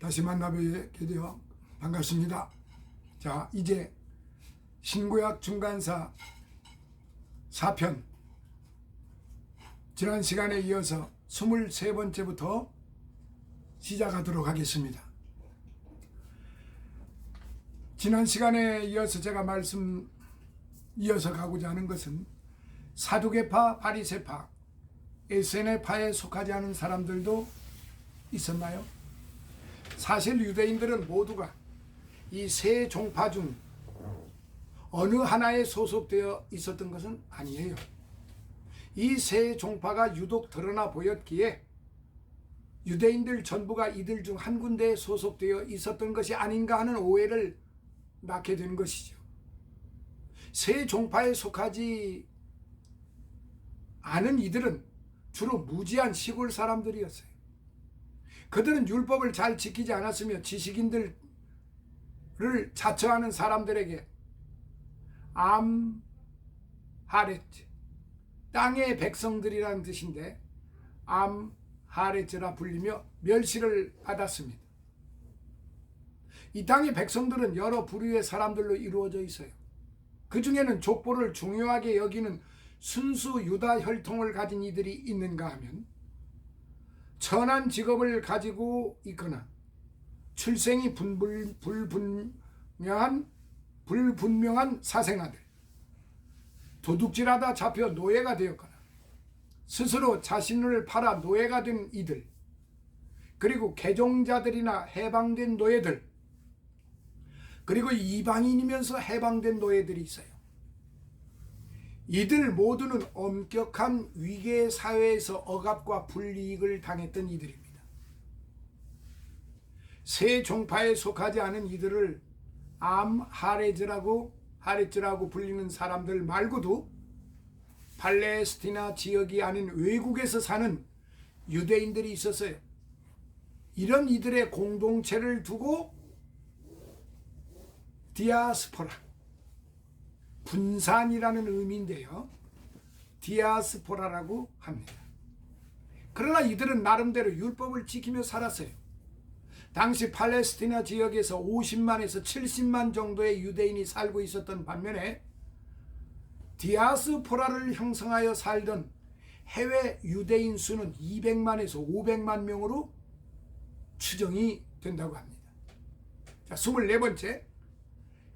다시 만나뵙게 되어 반갑습니다. 자, 이제 신구약 중간사 4편 지난 시간에 이어서 23번째부터 시작하도록 하겠습니다. 지난 시간에 이어서 제가 이어서 가고자 하는 것은 사두개파, 바리새파, 에세네파에 속하지 않은 사람들도 있었나요? 사실 유대인들은 모두가 이 세 종파 중 어느 하나에 소속되어 있었던 것은 아니에요. 이 세 종파가 유독 드러나 보였기에 유대인들 전부가 이들 중 한 군데에 소속되어 있었던 것이 아닌가 하는 오해를 낳게 된 것이죠. 세 종파에 속하지 않은 이들은 주로 무지한 시골 사람들이었어요. 그들은 율법을 잘 지키지 않았으며 지식인들을 자처하는 사람들에게 암하렛, 땅의 백성들이라는 뜻인데 암하렛이라 불리며 멸시를 받았습니다. 이 땅의 백성들은 여러 부류의 사람들로 이루어져 있어요. 그 중에는 족보를 중요하게 여기는 순수 유다 혈통을 가진 이들이 있는가 하면 천한 직업을 가지고 있거나 출생이 불분명한 사생아들, 도둑질하다 잡혀 노예가 되었거나 스스로 자신을 팔아 노예가 된 이들, 그리고 개종자들이나 해방된 노예들, 그리고 이방인이면서 해방된 노예들이 있어요. 이들 모두는 엄격한 위계 사회에서 억압과 불이익을 당했던 이들입니다. 세 종파에 속하지 않은 이들을 암하렛이라고 불리는 사람들 말고도 팔레스티나 지역이 아닌 외국에서 사는 유대인들이 있었어요. 이런 이들의 공동체를 두고 디아스포라, 분산이라는 의미인데요, 디아스포라라고 합니다. 그러나 이들은 나름대로 율법을 지키며 살았어요. 당시 팔레스티나 지역에서 50만에서 70만 정도의 유대인이 살고 있었던 반면에 디아스포라를 형성하여 살던 해외 유대인 수는 200만에서 500만 명으로 추정이 된다고 합니다. 자, 24번째,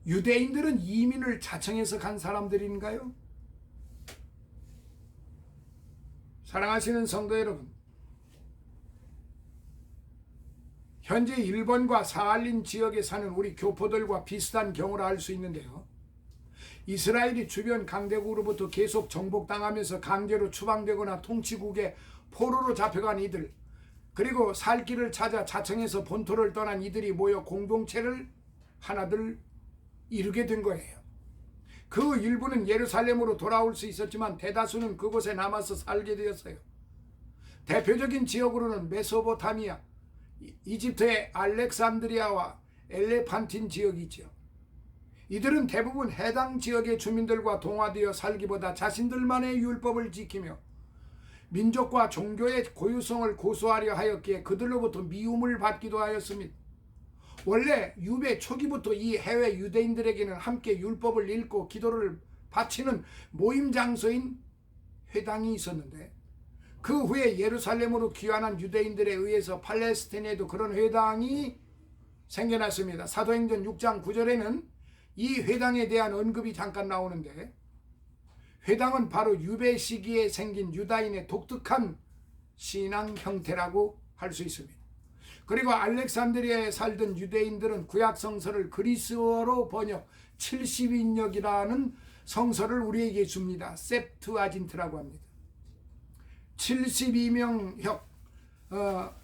유대인들은 이민을 자청해서 간 사람들인가요? 사랑하시는 성도 여러분, 현재 일본과 사할린 지역에 사는 우리 교포들과 비슷한 경우를 알 수 있는데요, 이스라엘이 주변 강대국으로부터 계속 정복당하면서 강제로 추방되거나 통치국의 포로로 잡혀간 이들, 그리고 살 길을 찾아 자청해서 본토를 떠난 이들이 모여 공동체를 하나둘 이루게 된 거예요. 그 일부는 예루살렘으로 돌아올 수 있었지만 대다수는 그곳에 남아서 살게 되었어요. 대표적인 지역으로는 메소포타미아, 이집트의 알렉산드리아와 엘레판틴 지역이죠. 이들은 대부분 해당 지역의 주민들과 동화되어 살기보다 자신들만의 율법을 지키며 민족과 종교의 고유성을 고수하려 하였기에 그들로부터 미움을 받기도 하였습니다. 원래 유배 초기부터 이 해외 유대인들에게는 함께 율법을 읽고 기도를 바치는 모임 장소인 회당이 있었는데, 그 후에 예루살렘으로 귀환한 유대인들에 의해서 팔레스타인에도 그런 회당이 생겨났습니다. 사도행전 6장 9절에는 이 회당에 대한 언급이 잠깐 나오는데, 회당은 바로 유배 시기에 생긴 유다인의 독특한 신앙 형태라고 할 수 있습니다. 그리고 알렉산드리아에 살던 유대인들은 구약 성서를 그리스어로 번역 70인역이라는 성서를 우리에게 줍니다. 셉투아진트라고 합니다. 72명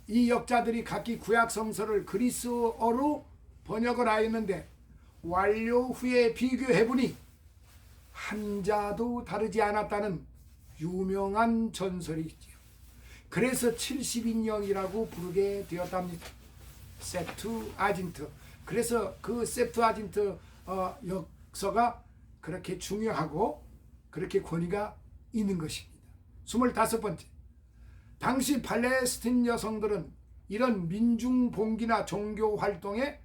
이 역자들이 각기 구약 성서를 그리스어로 번역을 하였는데, 완료 후에 비교해보니 한자도 다르지 않았다는 유명한 전설이 있죠. 그래서 70인역이라고 부르게 되었답니다. 셉투아진트. 그래서 그 셉투아진트 역서가 그렇게 중요하고 그렇게 권위가 있는 것입니다. 25번째, 당시 팔레스틴 여성들은 이런 민중봉기나 종교 활동에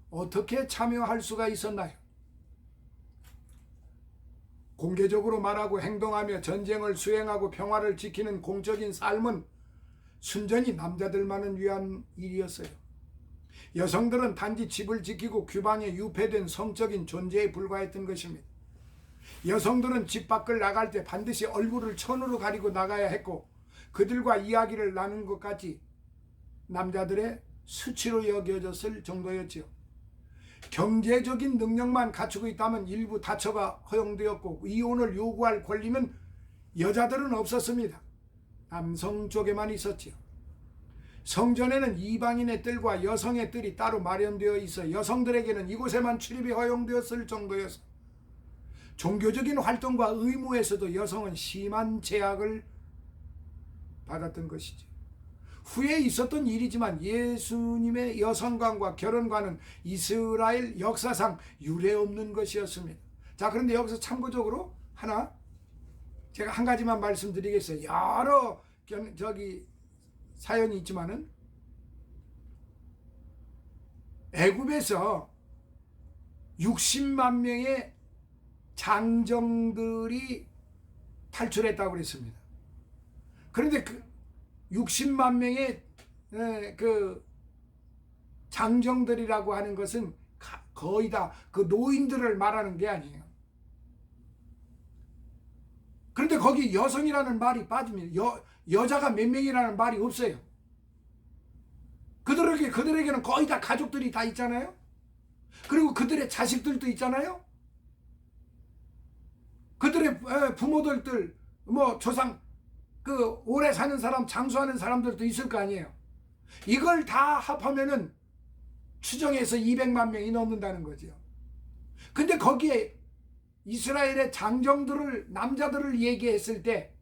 어떻게 참여할 수가 있었나요? 공개적으로 말하고 행동하며 전쟁을 수행하고 평화를 지키는 공적인 삶은 순전히 남자들만을 위한 일이었어요. 여성들은 단지 집을 지키고 규방에 유폐된 성적인 존재에 불과했던 것입니다. 여성들은 집 밖을 나갈 때 반드시 얼굴을 천으로 가리고 나가야 했고, 그들과 이야기를 나눈 것까지 남자들의 수치로 여겨졌을 정도였지요. 경제적인 능력만 갖추고 있다면 일부 다처가 허용되었고, 이혼을 요구할 권리는 여자들은 없었습니다. 남성 쪽에만 있었지요. 성전에는 이방인의 뜰과 여성의 뜰이 따로 마련되어 있어 여성들에게는 이곳에만 출입이 허용되었을 정도여서 종교적인 활동과 의무에서도 여성은 심한 제약을 받았던 것이죠. 후에 있었던 일이지만 예수님의 여성관과 결혼관은 이스라엘 역사상 유례없는 것이었습니다. 자, 그런데 여기서 참고적으로 제가 한 가지만 말씀드리겠어요. 여러 사연이 있지만은, 애굽에서 60만 명의 장정들이 탈출했다고 그랬습니다. 그런데 그 60만 명의 그 장정들이라고 하는 것은 거의 다 그 노인들을 말하는 게 아니에요. 그런데 거기 여성이라는 말이 빠집니다. 여자가 몇 명이라는 말이 없어요. 그들에게는 거의 다 가족들이 다 있잖아요. 그리고 그들의 자식들도 있잖아요. 그들의 부모들들, 조상, 오래 사는 사람, 장수하는 사람들도 있을 거 아니에요. 이걸 다 합하면은 추정해서 200만 명이 넘는다는 거죠. 근데 거기에 이스라엘의 장정들을, 남자들을 얘기했을 때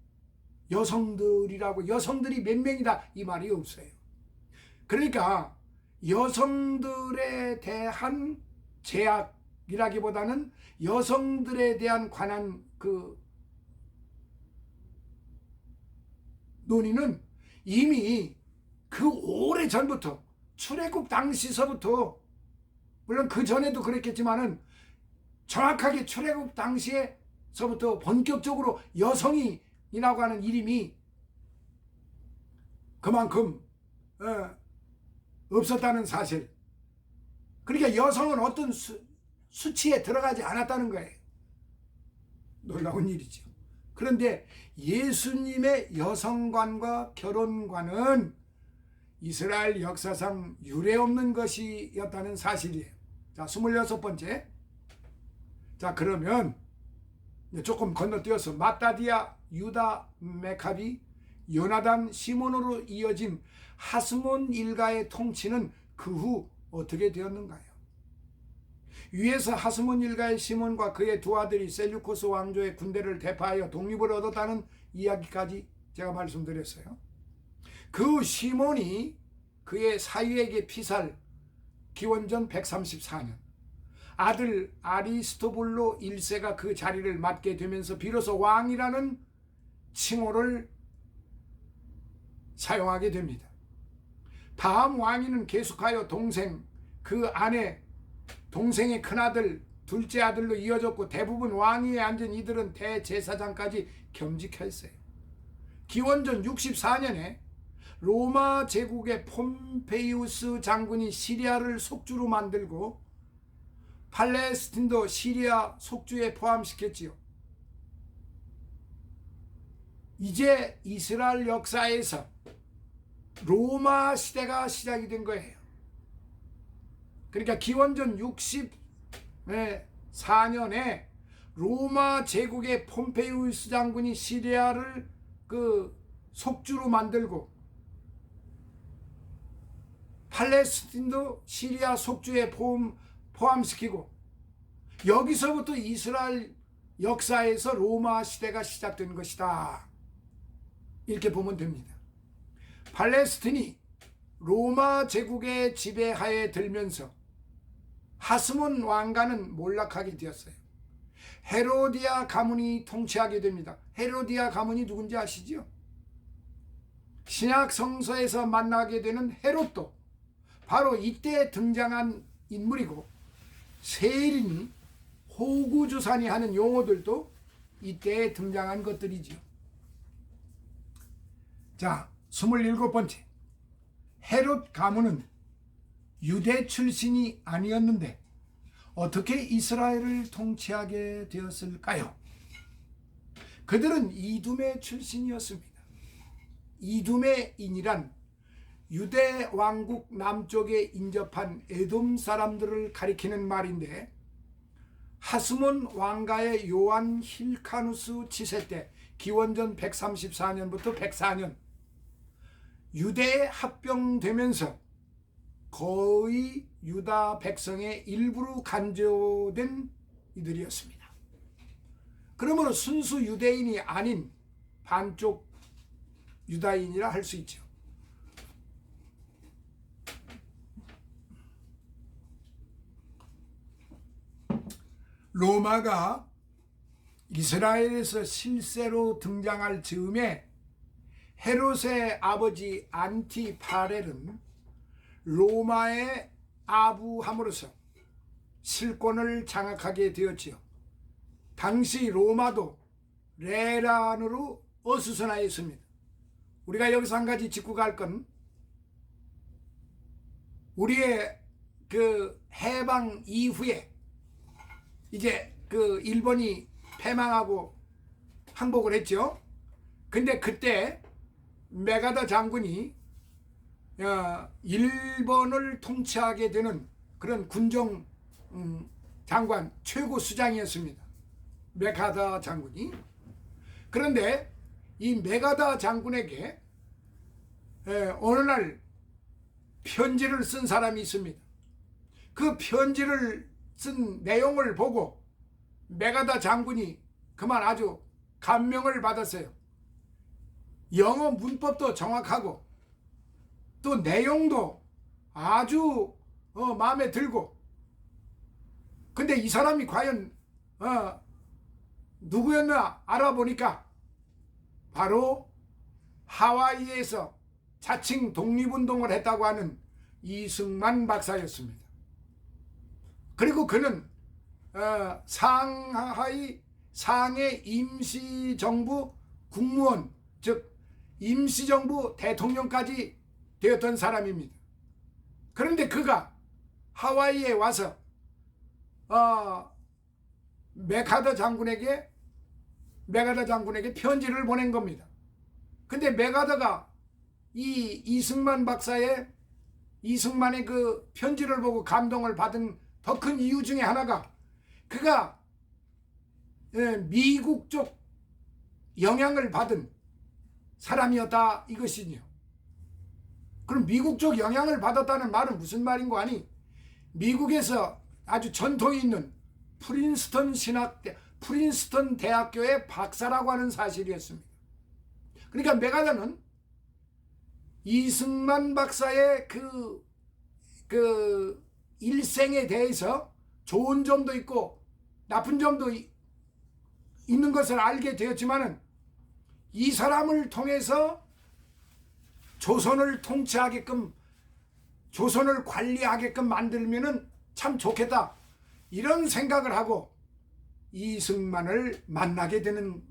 여성들이 몇 명이다 이 말이 없어요. 그러니까 여성들에 대한 제약이라기보다는 여성들에 대한 관한 논의는 이미 그 오래 전부터, 출애굽 당시서부터, 물론 그 전에도 그랬겠지만은 정확하게 출애굽 당시에서부터 본격적으로 여성이라고 하는 이름이 그만큼 없었다는 사실. 그러니까 여성은 어떤 수치에 들어가지 않았다는 거예요. 놀라운 일이죠. 그런데 예수님의 여성관과 결혼관은 이스라엘 역사상 유례없는 것이었다는 사실이에요. 자, 26번째. 자, 그러면 조금 건너뛰어서 마따디아, 유다, 메카비, 요나단, 시몬으로 이어진 하스몬 일가의 통치는 그 후 어떻게 되었는가요? 위에서 하스몬 일가의 시몬과 그의 두 아들이 셀류코스 왕조의 군대를 대파하여 독립을 얻었다는 이야기까지 제가 말씀드렸어요. 그 시몬이 그의 사위에게 피살, 기원전 134년 아들 아리스토블로 1세가 그 자리를 맡게 되면서 비로소 왕이라는 칭호를 사용하게 됩니다. 다음 왕위는 계속하여 동생, 그 아내, 동생의 큰아들, 둘째 아들로 이어졌고, 대부분 왕위에 앉은 이들은 대제사장까지 겸직했어요. 기원전 64년에 로마 제국의 폼페이우스 장군이 시리아를 속주로 만들고 팔레스틴도 시리아 속주에 포함시켰지요. 이제 이스라엘 역사에서 로마 시대가 시작이 된 거예요. 그러니까 기원전 64년에 로마 제국의 폼페이우스 장군이 시리아를 속주로 만들고 팔레스틴도 시리아 속주에 포함시키고, 여기서부터 이스라엘 역사에서 로마 시대가 시작된 것이다, 이렇게 보면 됩니다. 팔레스틴이 로마 제국의 지배하에 들면서 하스몬 왕가는 몰락하게 되었어요. 헤로디아 가문이 통치하게 됩니다. 헤로디아 가문이 누군지 아시죠? 신약 성서에서 만나게 되는 헤롯도 바로 이때 등장한 인물이고, 세린이, 호구주산이 하는 용어들도 이때 등장한 것들이지요. 자, 27번째. 헤롯 가문은 유대 출신이 아니었는데 어떻게 이스라엘을 통치하게 되었을까요? 그들은 이두메 출신이었습니다. 이두메인이란 유대 왕국 남쪽에 인접한 에돔 사람들을 가리키는 말인데, 하스몬 왕가의 요한 힐카누스 치세 때 기원전 134년부터 104년 유대에 합병되면서 거의 유다 백성의 일부로 간주된 이들이었습니다. 그러므로 순수 유대인이 아닌 반쪽 유다인이라 할 수 있죠. 로마가 이스라엘에서 실세로 등장할 즈음에 헤롯의 아버지 안티파렐은 로마의 아부함으로써 실권을 장악하게 되었지요. 당시 로마도 레란으로 어수선하였습니다. 우리가 여기서 한 가지 짚고 갈 건, 우리의 그 해방 이후에 이제 그 일본이 패망하고 항복을 했죠. 근데 그때 메가다 장군이 일본을 통치하게 되는 그런 군정 장관 최고 수장이었습니다. 메가다 장군이. 그런데 이 메가다 장군에게 어느 날 편지를 쓴 사람이 있습니다. 그 편지를 쓴 내용을 보고 메가다 장군이 그만 아주 감명을 받았어요. 영어 문법도 정확하고 또 내용도 아주 마음에 들고. 근데 이 사람이 과연 누구였나 알아보니까 바로 하와이에서 자칭 독립운동을 했다고 하는 이승만 박사였습니다. 그리고 그는 상하이 상해 임시정부 국무원, 즉 임시정부 대통령까지 되었던 사람입니다. 그런데 그가 하와이에 와서 메가다 장군에게 편지를 보낸 겁니다. 근데 메가다가 이 이승만의 그 편지를 보고 감동을 받은 더 큰 이유 중에 하나가, 그가 미국 쪽 영향을 받은 사람이었다 이것이요. 그럼 미국 쪽 영향을 받았다는 말은 무슨 말인고 하니, 미국에서 아주 전통이 있는 프린스턴 대학교의 박사라고 하는 사실이었습니다. 그러니까 메가다는 이승만 박사의 그 일생에 대해서 좋은 점도 있고 나쁜 점도 있는 것을 알게 되었지만은, 이 사람을 통해서 조선을 통치하게끔, 조선을 관리하게끔 만들면은 참 좋겠다, 이런 생각을 하고 이승만을 만나게 되는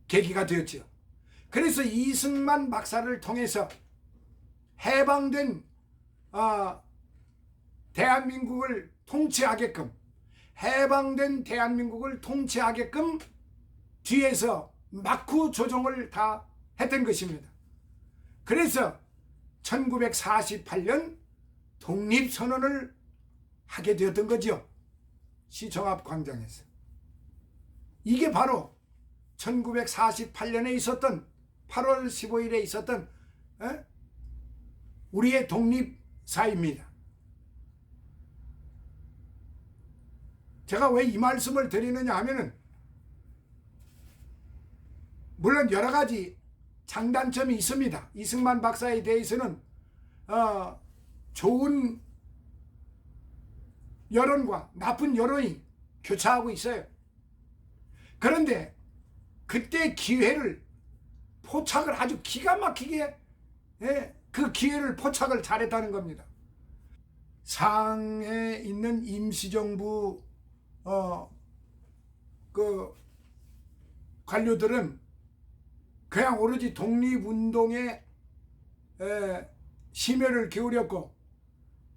계기가 되었죠. 그래서 이승만 박사를 통해서 해방된 대한민국을 통치하게끔, 해방된 대한민국을 통치하게끔 뒤에서 막후 조종을 다 했던 것입니다. 그래서 1948년 독립선언을 하게 되었던 거죠. 시청 앞 광장에서. 이게 바로 1948년에 있었던 8월 15일에 있었던 우리의 독립사입니다. 제가 왜 이 말씀을 드리느냐 하면은, 물론 여러 가지 장단점이 있습니다. 이승만 박사에 대해서는 좋은 여론과 나쁜 여론이 교차하고 있어요. 그런데 그때 기회를 포착을 아주 기가 막히게, 그 기회를 포착을 잘했다는 겁니다. 상해에 있는 임시정부 그 관료들은 그냥 오로지 독립운동에 심혈을 기울였고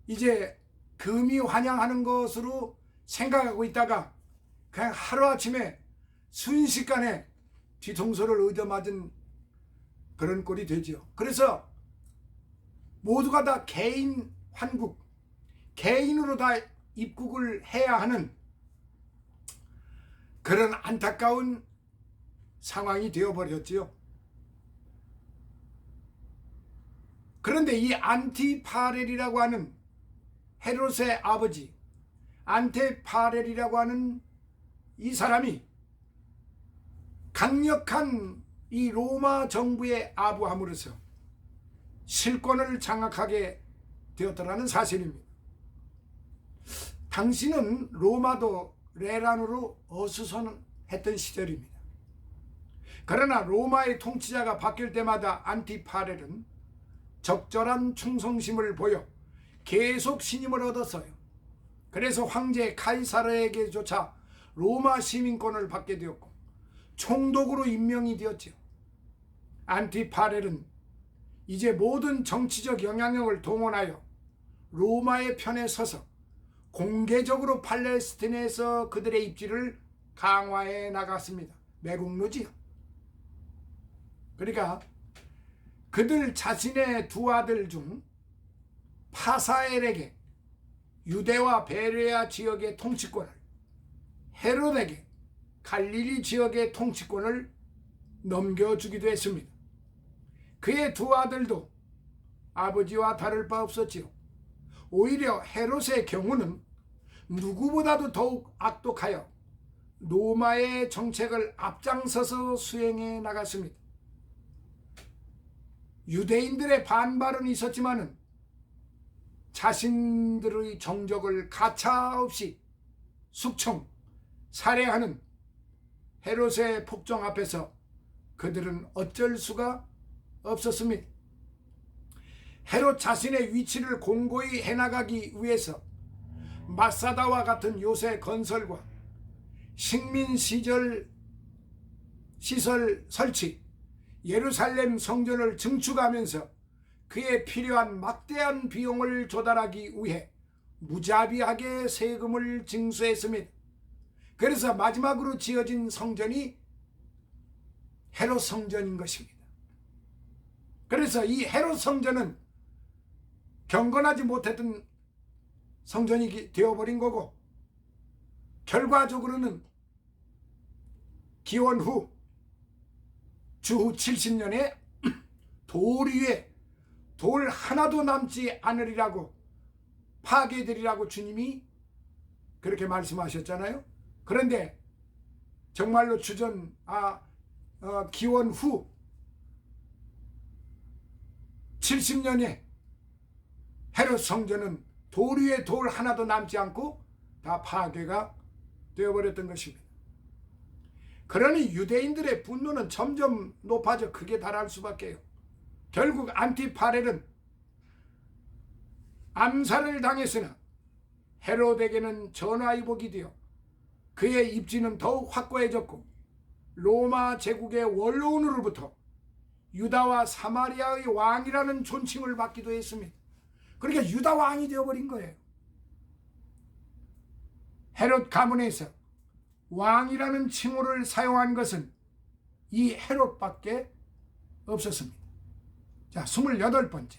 이제 금이 환영하는 것으로 생각하고 있다가 그냥 하루아침에 순식간에 뒤통수를 얻어맞은 그런 꼴이 되죠. 그래서 모두가 다 개인 환국, 개인으로 다 입국을 해야 하는 그런 안타까운 상황이 되어버렸지요. 그런데 이 안티파렐이라고 하는 헤롯의 아버지 안티파렐이라고 하는 이 사람이 강력한 이 로마 정부에 아부함으로써 실권을 장악하게 되었더라는 사실입니다. 당시는 로마도 레란으로 어수선했던 시절입니다. 그러나 로마의 통치자가 바뀔 때마다 안티파렐은 적절한 충성심을 보여 계속 신임을 얻었어요. 그래서 황제 카이사르에게조차 로마 시민권을 받게 되었고 총독으로 임명이 되었죠. 안티파렐은 이제 모든 정치적 영향력을 동원하여 로마의 편에 서서 공개적으로 팔레스틴에서 그들의 입지를 강화해 나갔습니다. 매국노지요. 그러니까 그들 자신의 두 아들 중 파사엘에게 유대와 베레아 지역의 통치권을, 헤롯에게 갈릴리 지역의 통치권을 넘겨주기도 했습니다. 그의 두 아들도 아버지와 다를 바 없었지요. 오히려 헤롯의 경우는 누구보다도 더욱 악독하여 로마의 정책을 앞장서서 수행해 나갔습니다. 유대인들의 반발은 있었지만은 자신들의 정적을 가차없이 숙청, 살해하는 헤롯의 폭정 앞에서 그들은 어쩔 수가 없었습니다. 헤롯 자신의 위치를 공고히 해나가기 위해서 마사다와 같은 요새 건설과 식민시설 설치, 예루살렘 성전을 증축하면서 그에 필요한 막대한 비용을 조달하기 위해 무자비하게 세금을 징수했습니다. 그래서 마지막으로 지어진 성전이 헤롯 성전인 것입니다. 그래서 이 헤롯 성전은 경건하지 못했던 성전이 되어버린 거고, 결과적으로는 기원 후 주후 70년에 돌 위에 돌 하나도 남지 않으리라고 파괴되리라고 주님이 그렇게 말씀하셨잖아요. 그런데 정말로 기원 후 70년에 헤롯 성전은 돌 위에 돌 하나도 남지 않고 다 파괴가 되어버렸던 것입니다. 그러니 유대인들의 분노는 점점 높아져 극에 달할 수밖에요. 결국 안티파렐은 암살을 당했으나 헤롯에게는 전화위복이 되어 그의 입지는 더욱 확고해졌고 로마 제국의 원로원으로부터 유다와 사마리아의 왕이라는 존칭을 받기도 했습니다. 그러니까 유다 왕이 되어버린 거예요. 헤롯 가문에서 왕이라는 칭호를 사용한 것은 이 헤롯밖에 없었습니다. 자, 28번째.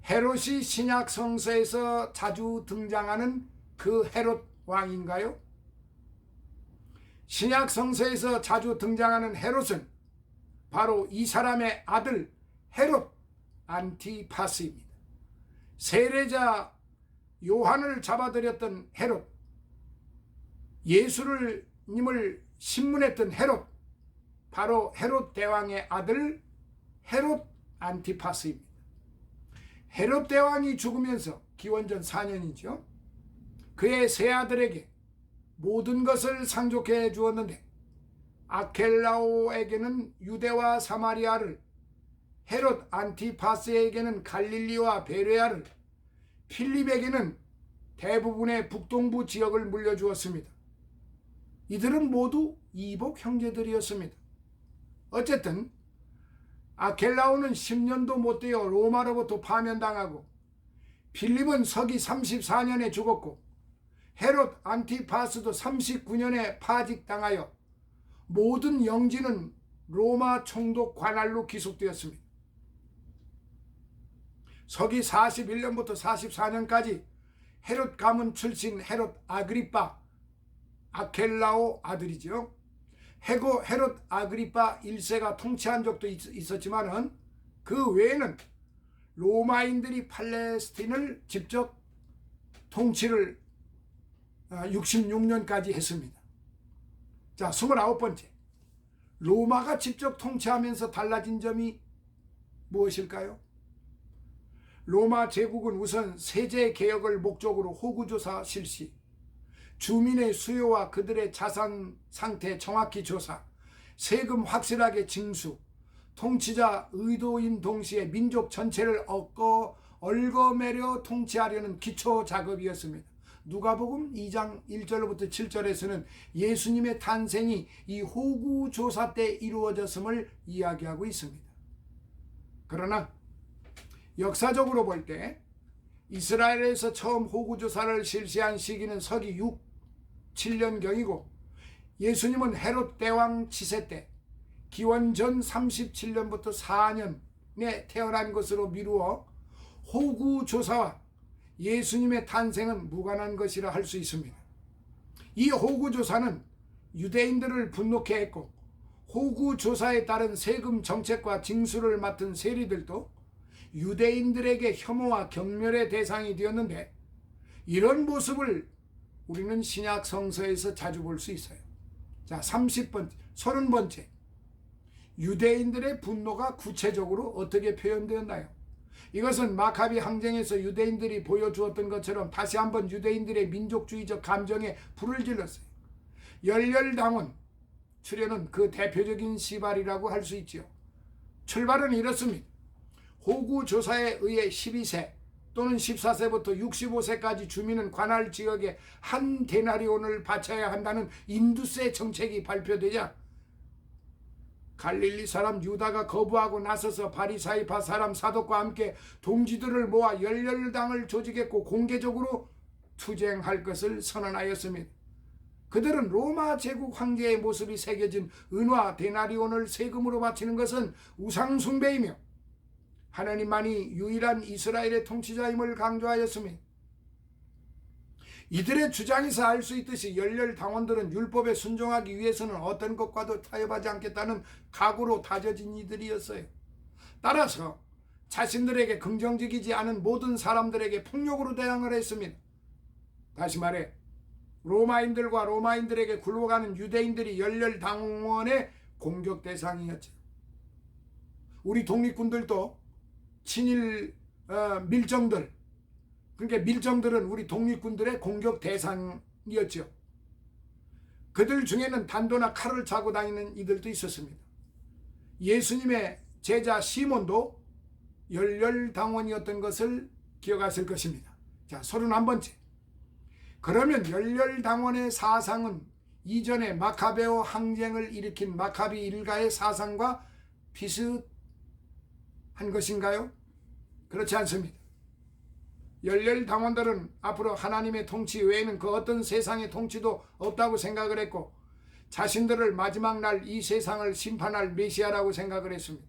헤롯이 신약 성서에서 자주 등장하는 그 헤롯 왕인가요? 신약 성서에서 자주 등장하는 헤롯은 바로 이 사람의 아들 헤롯 안티파스입니다. 세례자 요한을 잡아들였던 헤롯, 예수님을 신문했던 헤롯, 바로 헤롯 대왕의 아들 헤롯 안티파스입니다. 헤롯 대왕이 죽으면서 기원전 4년이죠. 그의 세 아들에게 모든 것을 상속해 주었는데 아켈라오에게는 유대와 사마리아를, 헤롯 안티파스에게는 갈릴리와 베레아를, 필립에게는 대부분의 북동부 지역을 물려주었습니다. 이들은 모두 이복 형제들이었습니다. 어쨌든 아켈라오는 10년도 못 되어 로마로부터 파면당하고, 필립은 서기 34년에 죽었고, 헤롯 안티파스도 39년에 파직당하여 모든 영지는 로마 총독 관할로 기속되었습니다. 서기 41년부터 44년까지 헤롯 가문 출신 헤롯 아그리파, 아켈라오 아들이죠. 헤롯 아그리파 1세가 통치한 적도 있었지만은 그 외에는 로마인들이 팔레스틴을 직접 통치를 66년까지 했습니다. 자, 29번째. 로마가 직접 통치하면서 달라진 점이 무엇일까요? 로마 제국은 우선 세제 개혁을 목적으로 호구조사 실시, 주민의 수요와 그들의 자산 상태 정확히 조사, 세금 확실하게 징수, 통치자 의도인 동시에 민족 전체를 얽어매려 통치하려는 기초 작업이었습니다. 누가복음 2장 1절부터 7절에서는 예수님의 탄생이 이 호구조사 때 이루어졌음을 이야기하고 있습니다. 그러나 역사적으로 볼 때 이스라엘에서 처음 호구조사를 실시한 시기는 서기 6, 7년경이고, 예수님은 헤롯 대왕 치세 때 기원 전 37년부터 4년에 태어난 것으로 미루어 호구조사와 예수님의 탄생은 무관한 것이라 할 수 있습니다. 이 호구조사는 유대인들을 분노케 했고, 호구조사에 따른 세금 정책과 징수를 맡은 세리들도 유대인들에게 혐오와 경멸의 대상이 되었는데, 이런 모습을 우리는 신약 성서에서 자주 볼 수 있어요. 자, 30번째. 유대인들의 분노가 구체적으로 어떻게 표현되었나요? 이것은 마카비 항쟁에서 유대인들이 보여주었던 것처럼 다시 한번 유대인들의 민족주의적 감정에 불을 질렀어요. 열렬당원 출현은 그 대표적인 시발이라고 할 수 있지요. 출발은 이렇습니다. 호구조사에 의해 12세 또는 14세부터 65세까지 주민은 관할 지역에 한 데나리온을 바쳐야 한다는 인두세 정책이 발표되자 갈릴리 사람 유다가 거부하고 나서서 바리사이파 사람 사독과 함께 동지들을 모아 열렬당을 조직했고 공개적으로 투쟁할 것을 선언하였습니다. 그들은 로마 제국 황제의 모습이 새겨진 은화 데나리온을 세금으로 바치는 것은 우상 숭배이며 하나님만이 유일한 이스라엘의 통치자임을 강조하였습니다. 이들의 주장에서 알 수 있듯이 열렬당원들은 율법에 순종하기 위해서는 어떤 것과도 타협하지 않겠다는 각오로 다져진 이들이었어요. 따라서 자신들에게 긍정적이지 않은 모든 사람들에게 폭력으로 대항을 했습니다. 다시 말해 로마인들과 로마인들에게 굴러가는 유대인들이 열렬당원의 공격 대상이었죠. 우리 독립군들도 친일 밀정들, 그러니까 밀정들은 우리 독립군들의 공격 대상이었죠. 그들 중에는 단도나 칼을 차고 다니는 이들도 있었습니다. 예수님의 제자 시몬도 열렬당원이었던 것을 기억하실 것입니다. 자, 31번째. 그러면 열렬당원의 사상은 이전에 마카베오 항쟁을 일으킨 마카비 일가의 사상과 비슷한 것인가요? 그렇지 않습니다. 열렬당원들은 앞으로 하나님의 통치 외에는 그 어떤 세상의 통치도 없다고 생각을 했고, 자신들을 마지막 날 이 세상을 심판할 메시아라고 생각을 했습니다.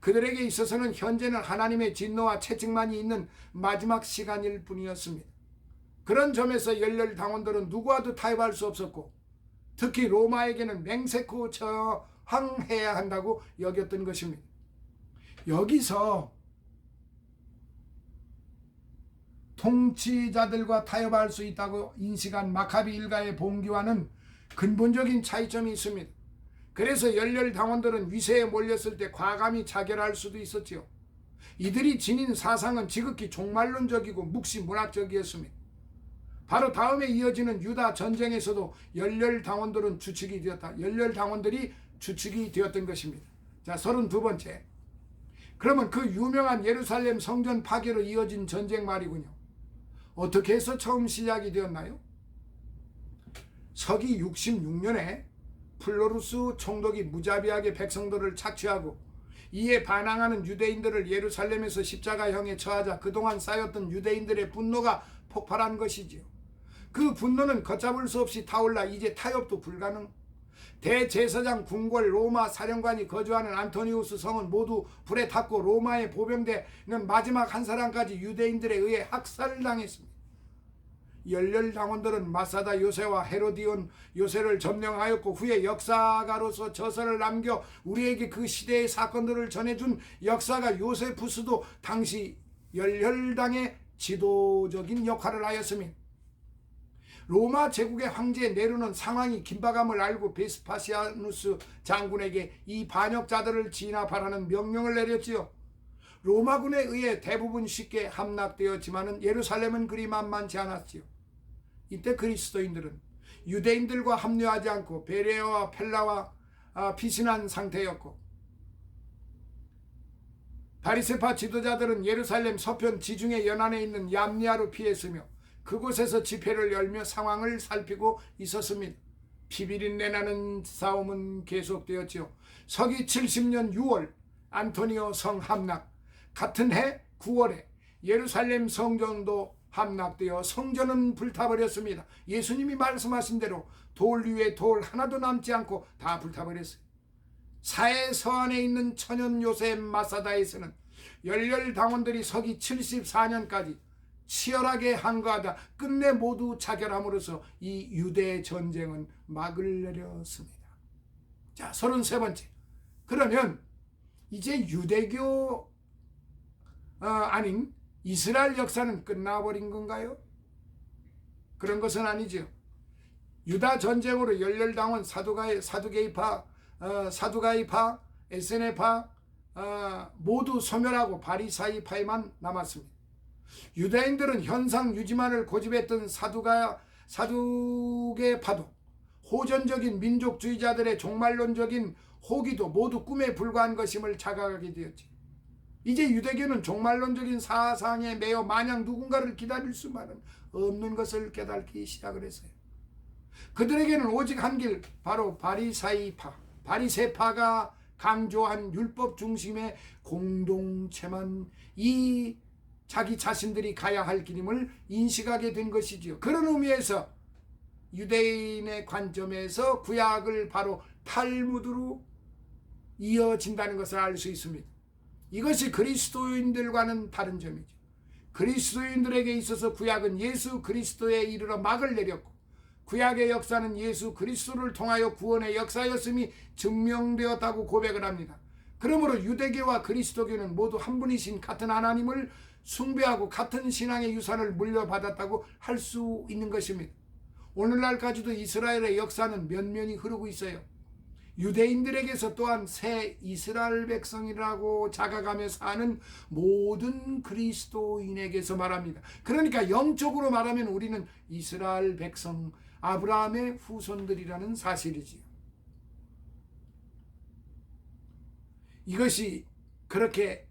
그들에게 있어서는 현재는 하나님의 진노와 채찍만이 있는 마지막 시간일 뿐이었습니다. 그런 점에서 열렬당원들은 누구와도 타협할 수 없었고, 특히 로마에게는 맹세코 저항해야 한다고 여겼던 것입니다. 여기서 통치자들과 타협할 수 있다고 인식한 마카비 일가의 봉기와는 근본적인 차이점이 있습니다. 그래서 열렬당원들은 위세에 몰렸을 때 과감히 자결할 수도 있었지요. 이들이 지닌 사상은 지극히 종말론적이고 묵시문학적이었습니다. 바로 다음에 이어지는 유다 전쟁에서도 열렬당원들은 주축이 되었다. 열렬당원들이 주축이 되었던 것입니다. 자, 32번째. 그러면 그 유명한 예루살렘 성전 파괴로 이어진 전쟁 말이군요. 어떻게 해서 처음 시작이 되었나요? 서기 66년에 플로루스 총독이 무자비하게 백성들을 착취하고 이에 반항하는 유대인들을 예루살렘에서 십자가형에 처하자 그동안 쌓였던 유대인들의 분노가 폭발한 것이지요. 그 분노는 걷잡을 수 없이 타올라 이제 타협도 불가능. 대제사장 궁궐 로마 사령관이 거주하는 안토니우스 성은 모두 불에 탔고 로마의 보병대는 마지막 한 사람까지 유대인들에 의해 학살당했습니다. 열렬당원들은 마사다 요새와 헤로디온 요새를 점령하였고 후에 역사가로서 저서를 남겨 우리에게 그 시대의 사건들을 전해준 역사가 요세푸스도 당시 열렬당의 지도적인 역할을 하였으며 로마 제국의 황제 네로는 상황이 긴박함을 알고 베스파시아누스 장군에게 이 반역자들을 진압하라는 명령을 내렸지요. 로마군에 의해 대부분 쉽게 함락되었지만 예루살렘은 그리 만만치 않았지요. 이때 그리스도인들은 유대인들과 합류하지 않고 베레아와 펠라와 피신한 상태였고 바리새파 지도자들은 예루살렘 서편 지중해 연안에 있는 얌리아로 피했으며 그곳에서 집회를 열며 상황을 살피고 있었습니다. 피비린내 나는 싸움은 계속되었지요. 서기 70년 6월 안토니오 성 함락, 같은 해 9월에 예루살렘 성전도 함락되어 성전은 불타버렸습니다. 예수님이 말씀하신 대로 돌 위에 돌 하나도 남지 않고 다 불타버렸어요. 사해 서안에 있는 천연 요셉 마사다에서는 열렬당원들이 서기 74년까지 치열하게 항거하다 끝내 모두 자결함으로써 이 유대 전쟁은 막을 내렸습니다. 자, 33번째. 그러면 이제 유대교 아닌 이스라엘 역사는 끝나버린 건가요? 그런 것은 아니죠. 유다 전쟁으로 열렬당원 사두개이파, 에세네파 모두 소멸하고 바리사이파에만 남았습니다. 유대인들은 현상 유지만을 고집했던 사두개파도 호전적인 민족주의자들의 종말론적인 호기도 모두 꿈에 불과한 것임을 자각하게 되었지. 이제 유대교는 종말론적인 사상에 매여 마냥 누군가를 기다릴 수만은 없는 것을 깨닫기 시작을 했어요. 그들에게는 오직 한 길, 바로 바리새파가 강조한 율법 중심의 공동체만 이 자기 자신들이 가야 할 길임을 인식하게 된 것이지요. 그런 의미에서 유대인의 관점에서 구약을 바로 탈무드로 이어진다는 것을 알 수 있습니다. 이것이 그리스도인들과는 다른 점이죠. 그리스도인들에게 있어서 구약은 예수 그리스도에 이르러 막을 내렸고 구약의 역사는 예수 그리스도를 통하여 구원의 역사였음이 증명되었다고 고백을 합니다. 그러므로 유대교와 그리스도교는 모두 한 분이신 같은 하나님을 숭배하고 같은 신앙의 유산을 물려받았다고 할 수 있는 것입니다. 오늘날까지도 이스라엘의 역사는 면면이 흐르고 있어요. 유대인들에게서 또한 새 이스라엘 백성이라고 자각하며 사는 모든 그리스도인에게서 말합니다. 그러니까 영적으로 말하면 우리는 이스라엘 백성, 아브라함의 후손들이라는 사실이지요. 이것이 그렇게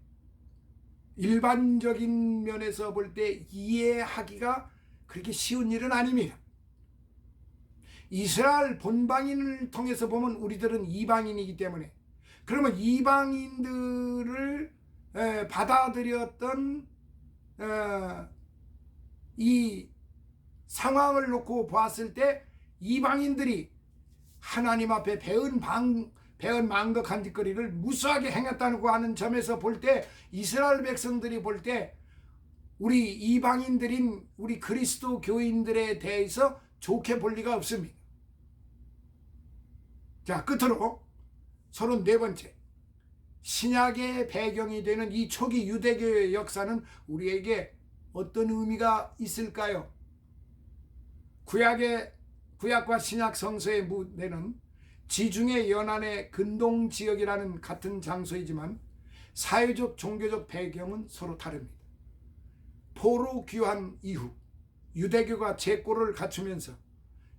일반적인 면에서 볼 때 이해하기가 그렇게 쉬운 일은 아닙니다. 이스라엘 본방인을 통해서 보면 우리들은 이방인이기 때문에 그러면 이방인들을 받아들였던 이 상황을 놓고 보았을 때 이방인들이 하나님 앞에 배은 망덕한 짓거리를 무수하게 행했다고 하는 점에서 볼 때 이스라엘 백성들이 볼 때 우리 이방인들인 우리 그리스도 교인들에 대해서 좋게 볼 리가 없습니다. 자, 끝으로 34번째, 신약의 배경이 되는 이 초기 유대교의 역사는 우리에게 어떤 의미가 있을까요? 구약과 신약 성서의 무대는 지중해 연안의 근동지역이라는 같은 장소이지만 사회적 종교적 배경은 서로 다릅니다. 포로 귀환 이후 유대교가 제꼴을 갖추면서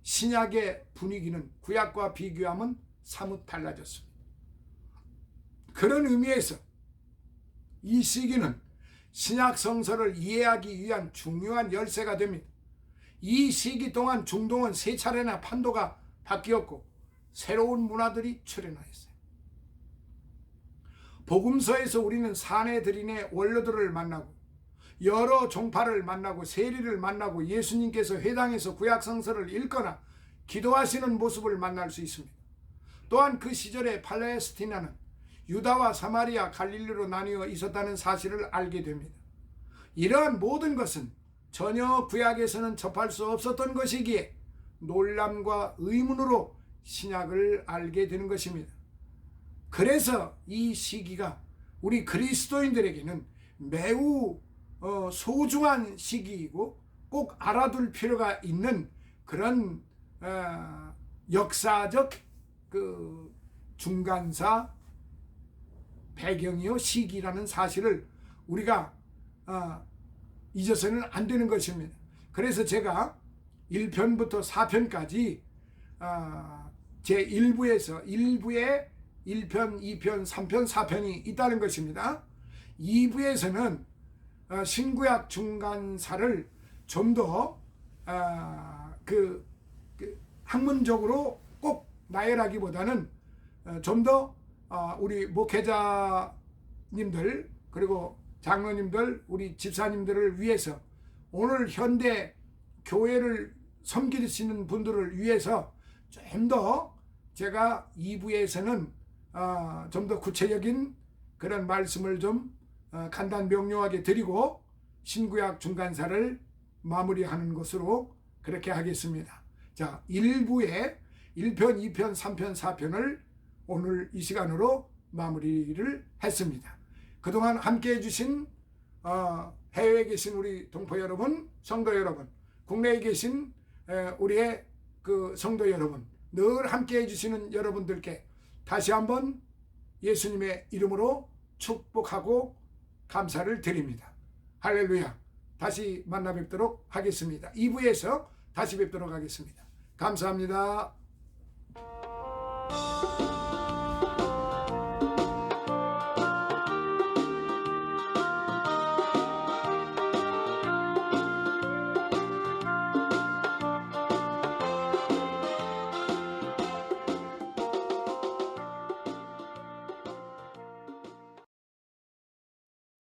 신약의 분위기는 구약과 비교하면 사뭇 달라졌습니다. 그런 의미에서 이 시기는 신약 성서를 이해하기 위한 중요한 열쇠가 됩니다. 이 시기 동안 중동은 세 차례나 판도가 바뀌었고 새로운 문화들이 출현하였어요. 복음서에서 우리는 사내들인의 원로들을 만나고 여러 종파를 만나고 세리를 만나고 예수님께서 회당에서 구약성서를 읽거나 기도하시는 모습을 만날 수 있습니다. 또한 그 시절에 팔레스티나는 유다와 사마리아, 갈릴리로 나뉘어 있었다는 사실을 알게 됩니다. 이러한 모든 것은 전혀 구약에서는 접할 수 없었던 것이기에 놀람과 의문으로 신약을 알게 되는 것입니다. 그래서 이 시기가 우리 그리스도인들에게는 매우 소중한 시기이고 꼭 알아둘 필요가 있는 그런 역사적 그 중간사 배경이요 시기라는 사실을 우리가 잊어서는 안 되는 것입니다. 그래서 제가 1편부터 4편까지 제 1부에서 1부에 1편, 2편, 3편, 4편이 있다는 것입니다. 2부에서는 신구약 중간사를 좀 더 학문적으로 꼭 나열하기보다는 좀 더 우리 목회자님들 그리고 장로님들 우리 집사님들을 위해서 오늘 현대 교회를 섬기시는 분들을 위해서 좀 더 제가 2부에서는 좀 더 구체적인 그런 말씀을 좀 간단 명료하게 드리고 신구약 중간사를 마무리하는 것으로 그렇게 하겠습니다. 자, 1부에 1편, 2편, 3편, 4편을 오늘 이 시간으로 마무리를 했습니다. 그동안 함께 해주신 해외에 계신 우리 동포 여러분, 성도 여러분, 국내에 계신 우리의 그 성도 여러분, 늘 함께 해주시는 여러분들께 다시 한번 예수님의 이름으로 축복하고 감사를 드립니다. 할렐루야. 다시 만나 뵙도록 하겠습니다. 2부에서 다시 뵙도록 하겠습니다. 감사합니다.